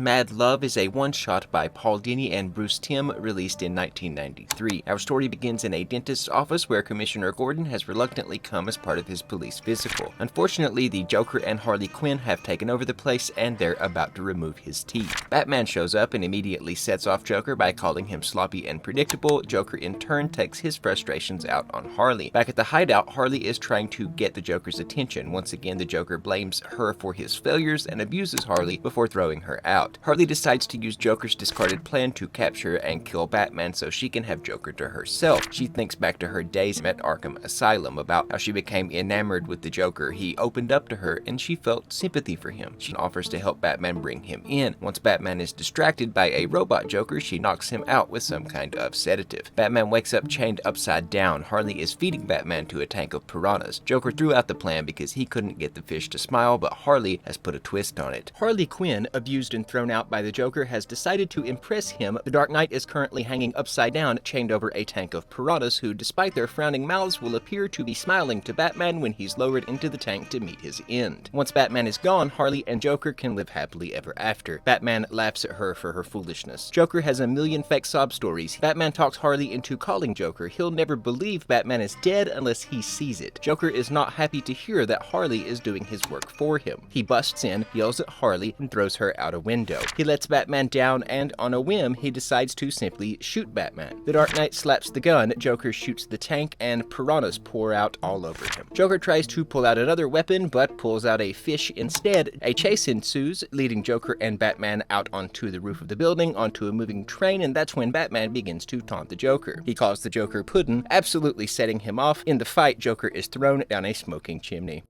Mad Love is a one-shot by Dini and Bruce Timm, released in 1993. Our story begins in a dentist's office where Commissioner Gordon has reluctantly come as part of his police physical. Unfortunately, the Joker and Harley Quinn have taken over the place and they're about to remove his teeth. Batman shows up and immediately sets off Joker by calling him sloppy and predictable. Joker in turn takes his frustrations out on Harley. Back at the hideout, Harley is trying to get the Joker's attention. Once again, the Joker blames her for his failures and abuses Harley before throwing her out. Harley decides to use Joker's discarded plan to capture and kill Batman so she can have Joker to herself. She thinks back to her days at Arkham Asylum about how she became enamored with the Joker. He opened up to her and she felt sympathy for him. She offers to help Batman bring him in. Once Batman is distracted by a robot Joker, she knocks him out with some kind of sedative. Batman wakes up chained upside down. Harley is feeding Batman to a tank of piranhas. Joker threw out the plan because he couldn't get the fish to smile, but Harley has put a twist on it. Harley Quinn, abused and thrown out by the Joker, has decided to impress him. The Dark Knight is currently hanging upside down, chained over a tank of piranhas who, despite their frowning mouths, will appear to be smiling to Batman when he's lowered into the tank to meet his end. Once Batman is gone, Harley and Joker can live happily ever after. Batman laughs at her for her foolishness. Joker has a million fake sob stories. Batman talks Harley into calling Joker. He'll never believe Batman is dead unless he sees it. Joker is not happy to hear that Harley is doing his work for him. He busts in, yells at Harley, and throws her out a window. He lets Batman down, and on a whim, he decides to simply shoot Batman. The Dark Knight slaps the gun, Joker shoots the tank, and piranhas pour out all over him. Joker tries to pull out another weapon, but pulls out a fish instead. A chase ensues, leading Joker and Batman out onto the roof of the building, onto a moving train, and that's when Batman begins to taunt the Joker. He calls the Joker Puddin', absolutely setting him off. In the fight, Joker is thrown down a smoking chimney.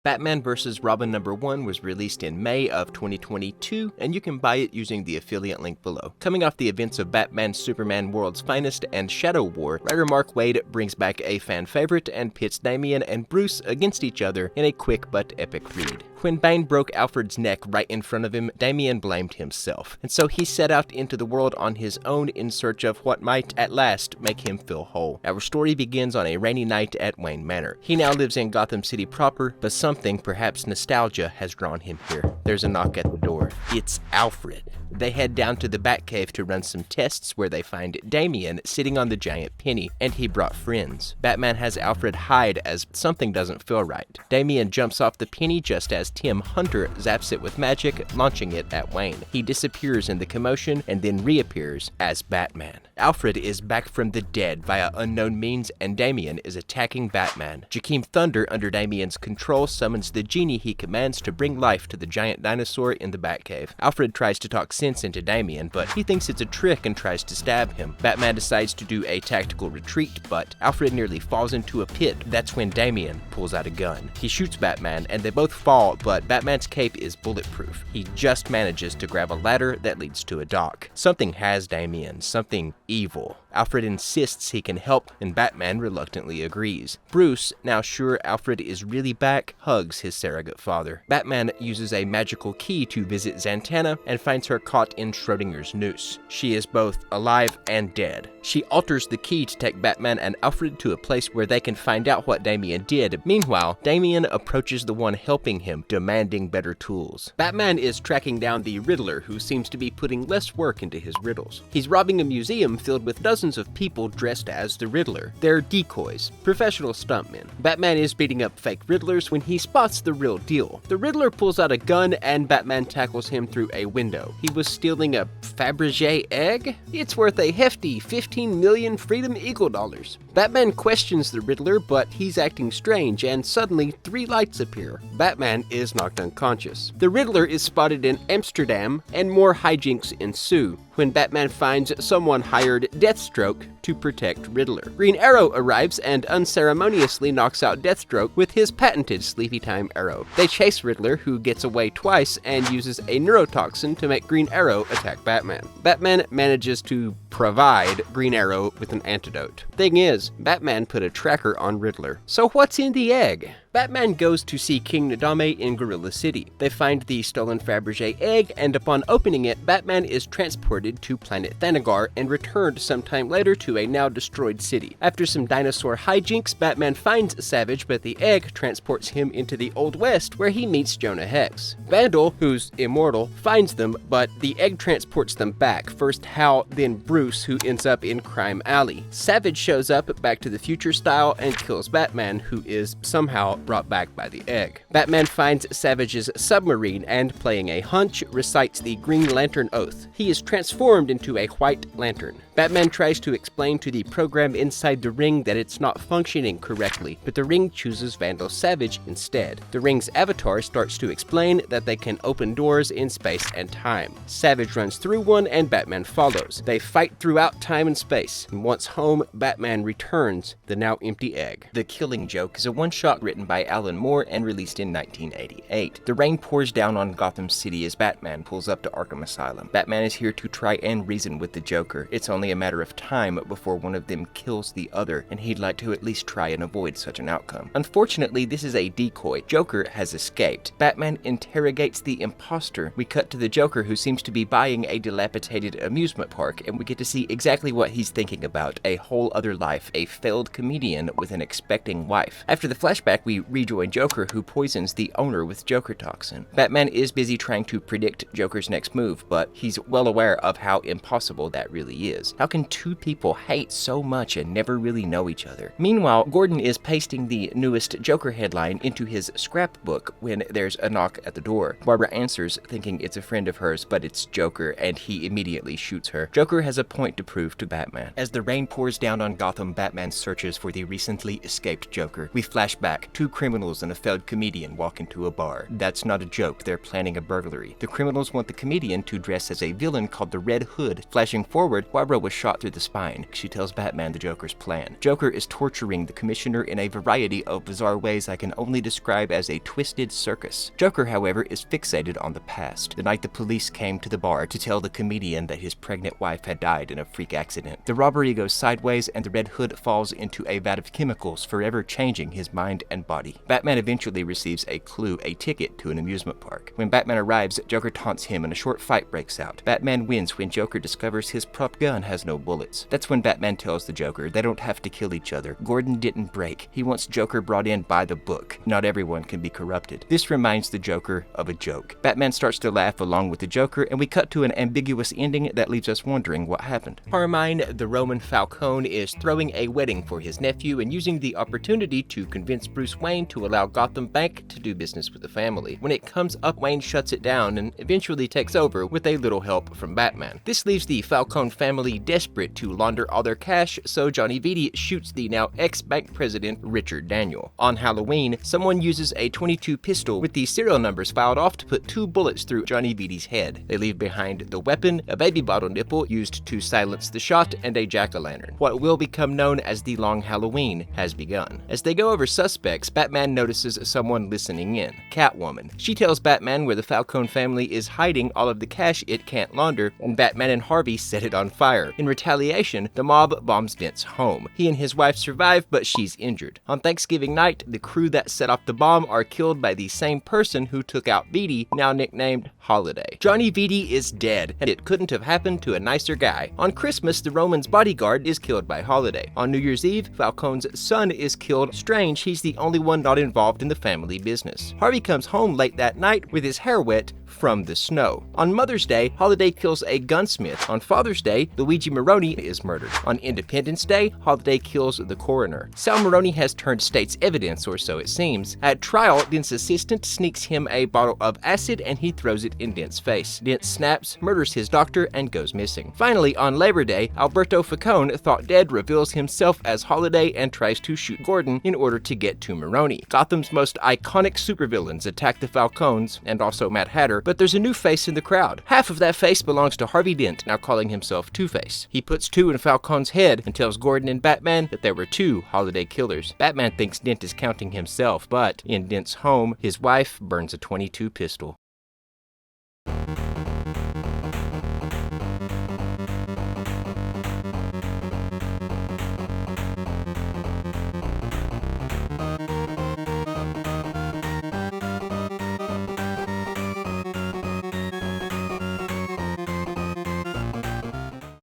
Batman vs. Robin #1 was released in May of 2022, and you can buy it using the affiliate link below. Coming off the events of Batman Superman World's Finest and Shadow War, writer Mark Waid brings back a fan favorite and pits Damian and Bruce against each other in a quick but epic read. When Bane broke Alfred's neck right in front of him, Damian blamed himself, and so he set out into the world on his own in search of what might, at last, make him feel whole. Our story begins on a rainy night at Wayne Manor. He now lives in Gotham City proper, but something, perhaps nostalgia, has drawn him here. There's a knock at the door. It's Alfred. They head down to the Batcave to run some tests where they find Damian sitting on the giant penny, and he brought friends. Batman has Alfred hide as something doesn't feel right. Damian jumps off the penny just as Timm Hunter zaps it with magic, launching it at Wayne. He disappears in the commotion and then reappears as Batman. Alfred is back from the dead via unknown means, and Damian is attacking Batman. Jakeem Thunder, under Damian's control, summons the genie he commands to bring life to the giant dinosaur in the Batcave. Alfred tries to talk sense into Damian, but he thinks it's a trick and tries to stab him. Batman decides to do a tactical retreat, but Alfred nearly falls into a pit. That's when Damian pulls out a gun. He shoots Batman, and they both fall, but Batman's cape is bulletproof. He just manages to grab a ladder that leads to a dock. Something has Damian, something evil. Alfred insists he can help, and Batman reluctantly agrees. Bruce, now sure Alfred is really back, hugs his surrogate father. Batman uses a magical key to visit Zatanna and finds her caught in Schrodinger's noose. She is both alive and dead. She alters the key to take Batman and Alfred to a place where they can find out what Damian did. Meanwhile, Damian approaches the one helping him, demanding better tools. Batman is tracking down the Riddler, who seems to be putting less work into his riddles. He's robbing a museum filled with dozens of people dressed as the Riddler. They're decoys, professional stuntmen. Batman is beating up fake Riddlers when he spots the real deal. The Riddler pulls out a gun and Batman tackles him through a window. He was stealing a Fabergé egg? It's worth a hefty 15 million Freedom Eagle dollars. Batman questions the Riddler, but he's acting strange, and suddenly 3 lights appear. Batman is knocked unconscious. The Riddler is spotted in Amsterdam, and more hijinks ensue when Batman finds someone hired Deathstroke to protect Riddler. Green Arrow arrives and unceremoniously knocks out Deathstroke with his patented Sleepy Time arrow. They chase Riddler, who gets away twice and uses a neurotoxin to make Green Arrow attack Batman. Batman manages to provide Green Arrow with an antidote. Thing is, Batman put a tracker on Riddler. So what's in the egg? Batman goes to see King Nadame in Gorilla City. They find the stolen Fabergé egg, and upon opening it, Batman is transported to planet Thanagar and returned sometime later to a now destroyed city. After some dinosaur hijinks, Batman finds Savage, but the egg transports him into the Old West, where he meets Jonah Hex. Vandal, who's immortal, finds them, but the egg transports them back. First Hal, then Bruce, who ends up in Crime Alley. Savage shows up Back to the Future style and kills Batman, who is somehow brought back by the egg. Batman finds Savage's submarine and, playing a hunch, recites the Green Lantern Oath. He is transformed into a White Lantern. Batman tries to explain to the program inside the ring that it's not functioning correctly, but the ring chooses Vandal Savage instead. The ring's avatar starts to explain that they can open doors in space and time. Savage runs through one and Batman follows. They fight throughout time and space, and once home, Batman returns the now empty egg. The Killing Joke is a one-shot written by Alan Moore and released in 1988. The rain pours down on Gotham City as Batman pulls up to Arkham Asylum. Batman is here to try and reason with the Joker. It's only a matter of time before one of them kills the other, and he'd like to at least try and avoid such an outcome. Unfortunately, this is a decoy. Joker has escaped. Batman interrogates the imposter. We cut to the Joker, who seems to be buying a dilapidated amusement park, and we get to see exactly what he's thinking about: a whole other life, a failed comedian with an expecting wife. After the flashback, we rejoin Joker, who poisons the owner with Joker toxin. Batman is busy trying to predict Joker's next move, but he's well aware of how impossible that really is. How can two people hate so much and never really know each other? Meanwhile, Gordon is pasting the newest Joker headline into his scrapbook when there's a knock at the door. Barbara answers, thinking it's a friend of hers, but it's Joker, and he immediately shoots her. Joker has a point to prove to Batman. As the rain pours down on Gotham, Batman searches for the recently escaped Joker. We flash back. Two criminals and a failed comedian walk into a bar. That's not a joke, they're planning a burglary. The criminals want the comedian to dress as a villain called the Red Hood. Flashing forward, Barbara was shot through the spine. She tells Batman the Joker's plan. Joker is torturing the commissioner in a variety of bizarre ways I can only describe as a twisted circus. Joker, however, is fixated on the past. The night the police came to the bar to tell the comedian that his pregnant wife had died in a freak accident. The robbery goes sideways and the Red Hood falls into a vat of chemicals, forever changing his mind and body. Batman eventually receives a clue, a ticket to an amusement park. When Batman arrives, Joker taunts him and a short fight breaks out. Batman wins when Joker discovers his prop gun has no bullets. That's when Batman tells the Joker they don't have to kill each other. Gordon didn't break. He wants Joker brought in by the book. Not everyone can be corrupted. This reminds the Joker of a joke. Batman starts to laugh along with the Joker, and we cut to an ambiguous ending that leaves us wondering what happened. Carmine, the Roman Falcone, is throwing a wedding for his nephew and using the opportunity to convince Bruce Wayne to allow Gotham Bank to do business with the family. When it comes up, Wayne shuts it down and eventually takes over with a little help from Batman. This leaves the Falcone family desperate to launder all their cash, so Johnny Vitti shoots the now ex-bank president Richard Daniel. On Halloween, someone uses a .22 pistol with the serial numbers filed off to put 2 bullets through Johnny Vitti's head. They leave behind the weapon, a baby bottle nipple used to silence the shot, and a jack-o'-lantern. What will become known as the Long Halloween has begun. As they go over suspects, Batman notices someone listening in, Catwoman. She tells Batman where the Falcone family is hiding all of the cash it can't launder, and Batman and Harvey set it on fire. In retaliation, the mob bombs Dent's home. He and his wife survive, but she's injured. On Thanksgiving night, the crew that set off the bomb are killed by the same person who took out Vitti, now nicknamed Holiday. Johnny Vitti is dead, and it couldn't have happened to a nicer guy. On Christmas, the Roman's bodyguard is killed by Holiday. On New Year's Eve, Falcone's son is killed. Strange, he's the only one not involved in the family business. Harvey comes home late that night with his hair wet from the snow. On Mother's Day, Holiday kills a gunsmith. On Father's Day, Luigi Moroni is murdered. On Independence Day, Holiday kills the coroner. Sal Moroni has turned state's evidence, or so it seems. At trial, Dent's assistant sneaks him a bottle of acid and he throws it in Dent's face. Dent snaps, murders his doctor, and goes missing. Finally, on Labor Day, Alberto Falcone, thought dead, reveals himself as Holiday and tries to shoot Gordon in order to get to Moroni. Gotham's most iconic supervillains attack the Falcones, and also Mad Hatter, but there's a new face in the crowd. Half of that face belongs to Harvey Dent, now calling himself Two-Face. He puts 2 in Falcone's head and tells Gordon and Batman that there were 2 Holiday killers. Batman thinks Dent is counting himself, but in Dent's home, his wife burns a .22 pistol.